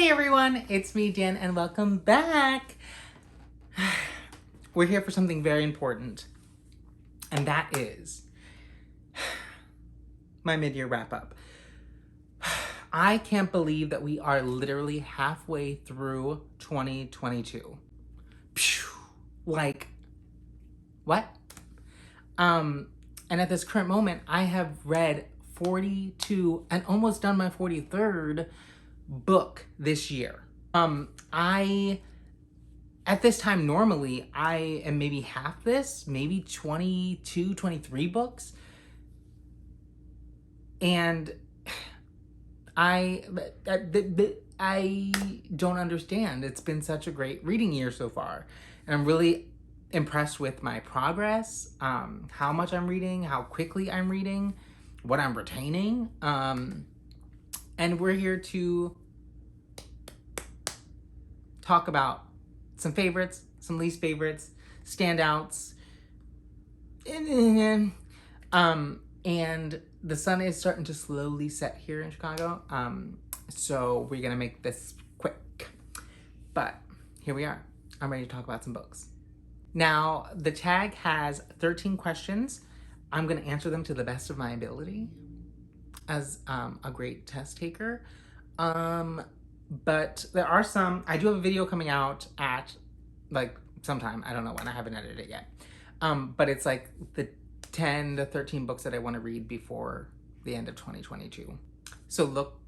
Hey everyone, it's me, Dan, and welcome back. We're here for something very important, and that is my mid-year wrap-up. I can't believe that we are literally halfway through 2022. Phew. Like, what? And at this current moment, I have read 42 and almost done my 43rd book this year. At this time, normally, I am maybe half this, maybe 22, 23 books. And I don't understand. It's been such a great reading year so far. And I'm really impressed with my progress, how much I'm reading, how quickly I'm reading, what I'm retaining. And we're here to talk about some favorites, some least favorites, standouts. And the sun is starting to slowly set here in Chicago. So we're gonna make this quick. But here we are. I'm ready to talk about some books. Now, the tag has 13 questions. I'm gonna answer them to the best of my ability as a great test taker. But there are some, I do have a video coming out at like sometime, I don't know when, I haven't edited it yet. But it's like the 10 to 13 books that I want to read before the end of 2022. So look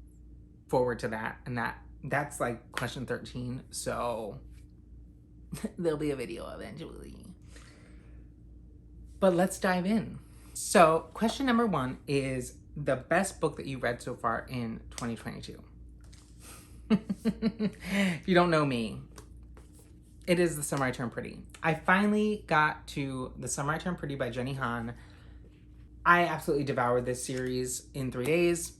forward to that. And that's like question 13. So there'll be a video eventually. But let's dive in. So question number 1 is the best book that you read so far in 2022. If you don't know me, it is The Summer I Turned Pretty. I finally got to The Summer I Turned Pretty by Jenny Han. I absolutely devoured this series in 3 days.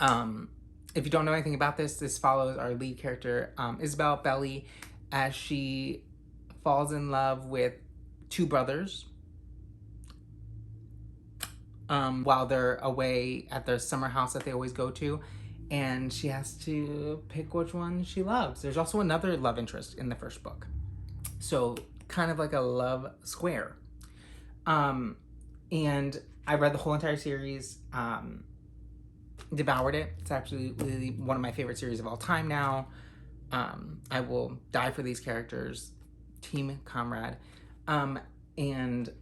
If you don't know anything about this follows our lead character, Isabel Belly, as she falls in love with 2 brothers while they're away at their summer house that they always go to. And she has to pick which one she loves. There's also another love interest in the first book. So kind of like a love square. And I read the whole entire series, devoured it. It's absolutely one of my favorite series of all time now. I will die for these characters. Team Comrade. And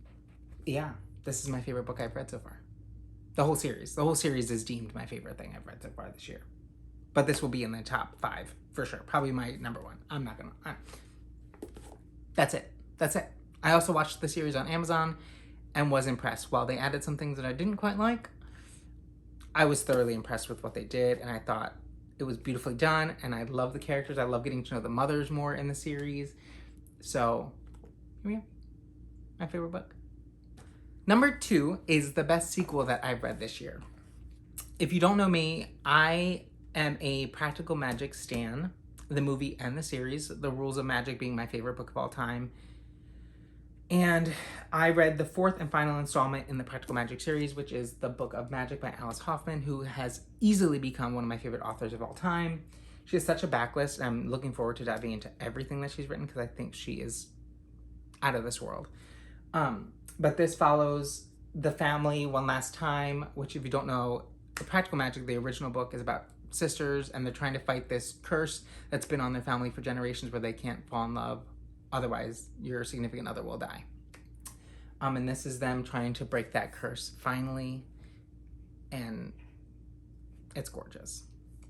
yeah, this is my favorite book I've read so far. The whole series is deemed my favorite thing I've read so far this year. But this will be in the top 5 for sure. Probably my number 1. I'm not gonna. That's it. I also watched the series on Amazon and was impressed. While they added some things that I didn't quite like, I was thoroughly impressed with what they did, and I thought it was beautifully done. And I love the characters. I love getting to know the mothers more in the series. So, here we go. My favorite book. Number 2 is the best sequel that I've read this year. If you don't know me, I am a Practical Magic stan, the movie and the series, The Rules of Magic being my favorite book of all time. And I read the 4th and final installment in the Practical Magic series, which is The Book of Magic by Alice Hoffman, who has easily become one of my favorite authors of all time. She has such a backlist, and I'm looking forward to diving into everything that she's written because I think she is out of this world. But this follows the family one last time, which if you don't know, the Practical Magic, the original book, is about sisters, and they're trying to fight this curse that's been on their family for generations where they can't fall in love. Otherwise, your significant other will die. And this is them trying to break that curse finally. And it's gorgeous.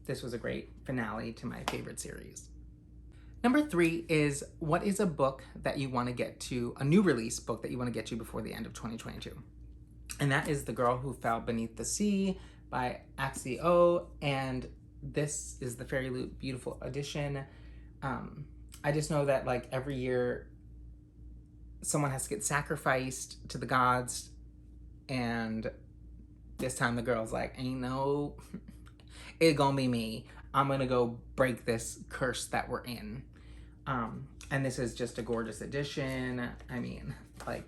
This was a great finale to my favorite series. Number 3 is, what is a book that you want to get to, a new release book that you want to get to before the end of 2022? And that is The Girl Who Fell Beneath the Sea by Axie O. And this is the Fairy Loot Beautiful edition. I just know that like every year someone has to get sacrificed to the gods. And this time the girl's like, ain't no, it gonna be me. I'm gonna go break this curse that we're in. And this is just a gorgeous edition. I mean, like,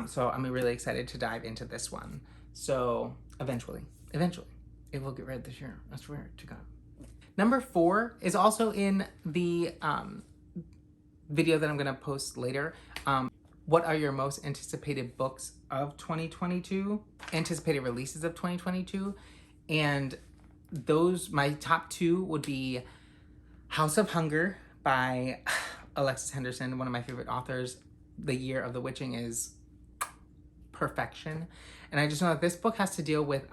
so I'm really excited to dive into this one. So eventually. It will get read this year. I swear to God. Number 4 is also in the video that I'm going to post later. What are your most anticipated books of 2022? Anticipated releases of 2022. And those, my top 2 would be House of Hunger by Alexis Henderson, one of my favorite authors. The Year of the Witching is perfection. And I just know that this book has to deal with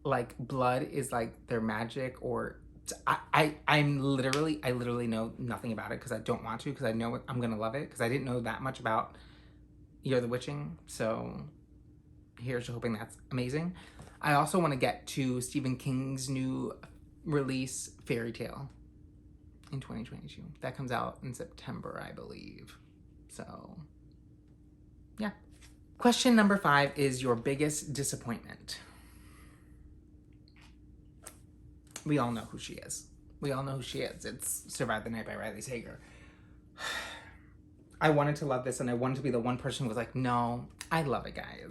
like blood is like their magic, or I literally know nothing about it because I don't want to, because I know I'm gonna love it, because I didn't know that much about Year of the Witching. So here's to hoping that's amazing. I also want to get to Stephen King's new release, Fairy Tale, in 2022. That comes out in September, I believe. So yeah. Question number 5 is your biggest disappointment. We all know who she is. We all know who she is. It's Survive the Night by Riley Sager. I wanted to love this, and I wanted to be the one person who was like, no, I love it, guys.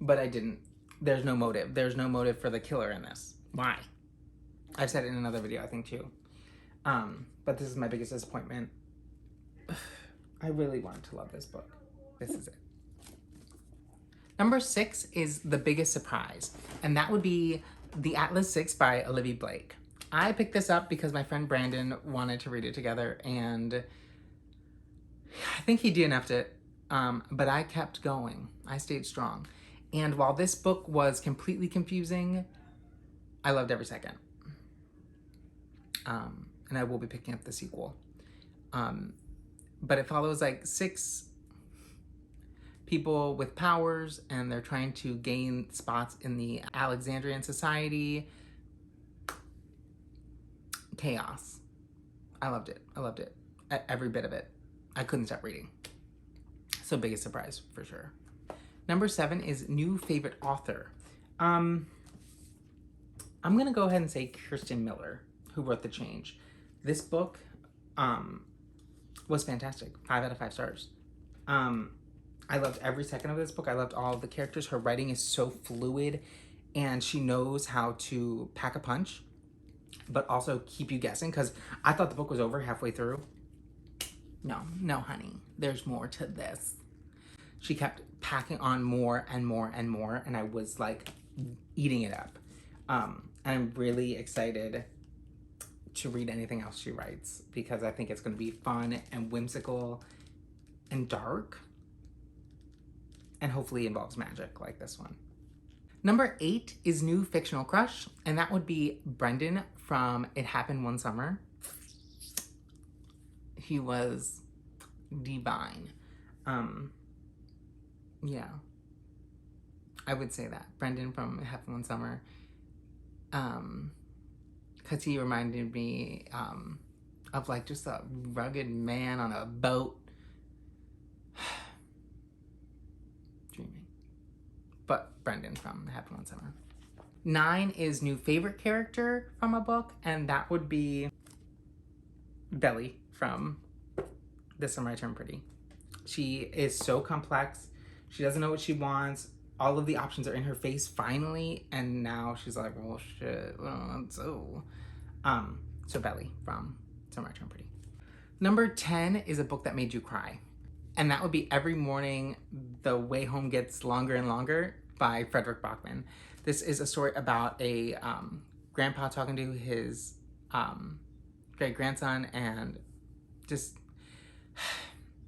But I didn't. There's no motive. There's no motive for the killer in this. Why? I've said it in another video, I think, too. But this is my biggest disappointment. I really wanted to love this book. This is it. Number 6 is the biggest surprise, and that would be The Atlas 6 by Olivia Blake. I picked this up because my friend Brandon wanted to read it together, and I think he DNF'd it, but I kept going. I stayed strong. And while this book was completely confusing, I loved every second. And I will be picking up the sequel. But it follows like 6 people with powers, and they're trying to gain spots in the Alexandrian society. Chaos. I loved it. I loved it. Every bit of it. I couldn't stop reading. So biggest surprise for sure. Number 7 is new favorite author. I'm gonna go ahead and say Kirsten Miller, who wrote The Change. This book was fantastic. 5 out of 5 stars. I loved every second of this book. I loved all of the characters. Her writing is so fluid, and she knows how to pack a punch, but also keep you guessing, because I thought the book was over halfway through. No, honey. There's more to this. She kept packing on more and more and more, and I was like eating it up. And I'm really excited to read anything else she writes, because I think it's going to be fun and whimsical and dark, and hopefully involves magic like this one. Number 8 is new fictional crush, and that would be Brendan from It Happened One Summer. He was divine. Yeah, I would say that. Brendan from It Happened One Summer. Because he reminded me of like just a rugged man on a boat. Dreaming. But Brendan from It Happened One Summer. 9 is new favorite character from a book, and that would be Belly from This Summer I Turned Pretty. She is so complex. She doesn't know what she wants. All of the options are in her face finally, and now she's like, well, shit. So Belly from Summer I Turned Pretty. Number 10 is a book that made you cry, and that would be Every Morning the Way Home Gets Longer and Longer by Frederick Bachman. This is a story about a grandpa talking to his great grandson, and just,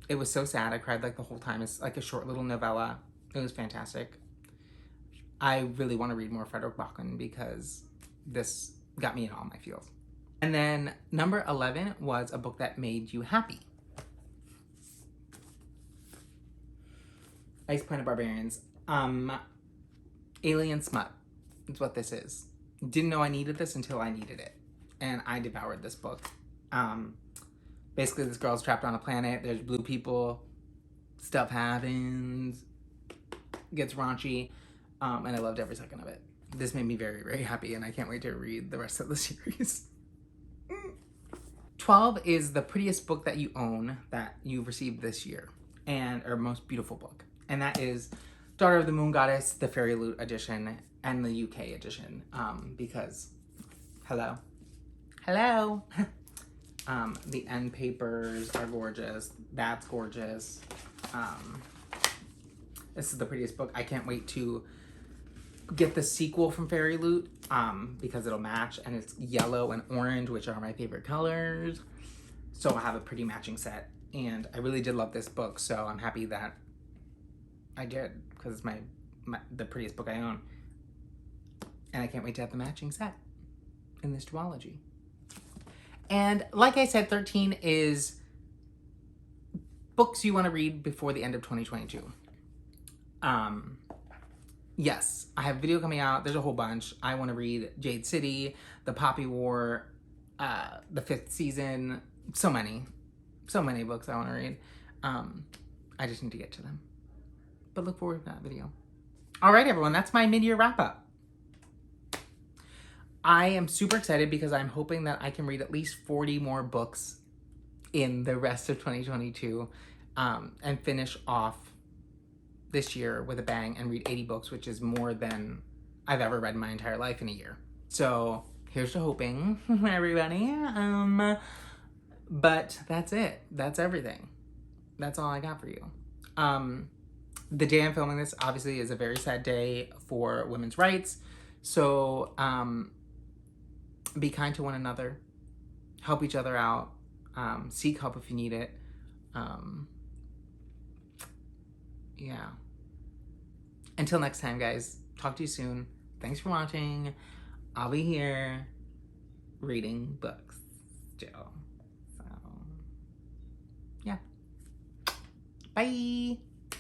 it was so sad. I cried like the whole time. It's like a short little novella. It was fantastic. I really want to read more Frederick Bachman because this got me in all my feels. And then number 11 was a book that made you happy. Ice Planet Barbarians. Alien Smut is what this is. Didn't know I needed this until I needed it. And I devoured this book. Basically, this girl's trapped on a planet. There's blue people. Stuff happens. Gets raunchy. And I loved every second of it. This made me very, very happy, and I can't wait to read the rest of the series. 12 is the prettiest book that you own that you've received this year, or most beautiful book. And that is Daughter of the Moon Goddess, the Fairy Loot edition. and the UK edition, because hello. The end papers are gorgeous. That's gorgeous. This is the prettiest book. I can't wait to get the sequel from Fairy Loot, because it'll match, and it's yellow and orange, which are my favorite colors. So I'll have a pretty matching set, and I really did love this book, so I'm happy that I did, because it's the prettiest book I own. And I can't wait to have the matching set in this duology. And like I said, 13 is books you want to read before the end of 2022. Yes, I have a video coming out. There's a whole bunch. I want to read Jade City, The Poppy War, the 5th season. So many books I want to read. I just need to get to them. But look forward to that video. All right, everyone, that's my mid-year wrap-up. I am super excited because I'm hoping that I can read at least 40 more books in the rest of 2022, and finish off this year with a bang and read 80 books, which is more than I've ever read in my entire life in a year. So here's to hoping, everybody. But that's it. That's everything. That's all I got for you. The day I'm filming this obviously is a very sad day for women's rights. So be kind to one another. Help each other out. Seek help if you need it. Yeah. Until next time, guys. Talk to you soon. Thanks for watching. I'll be here reading books still. So, yeah. Bye.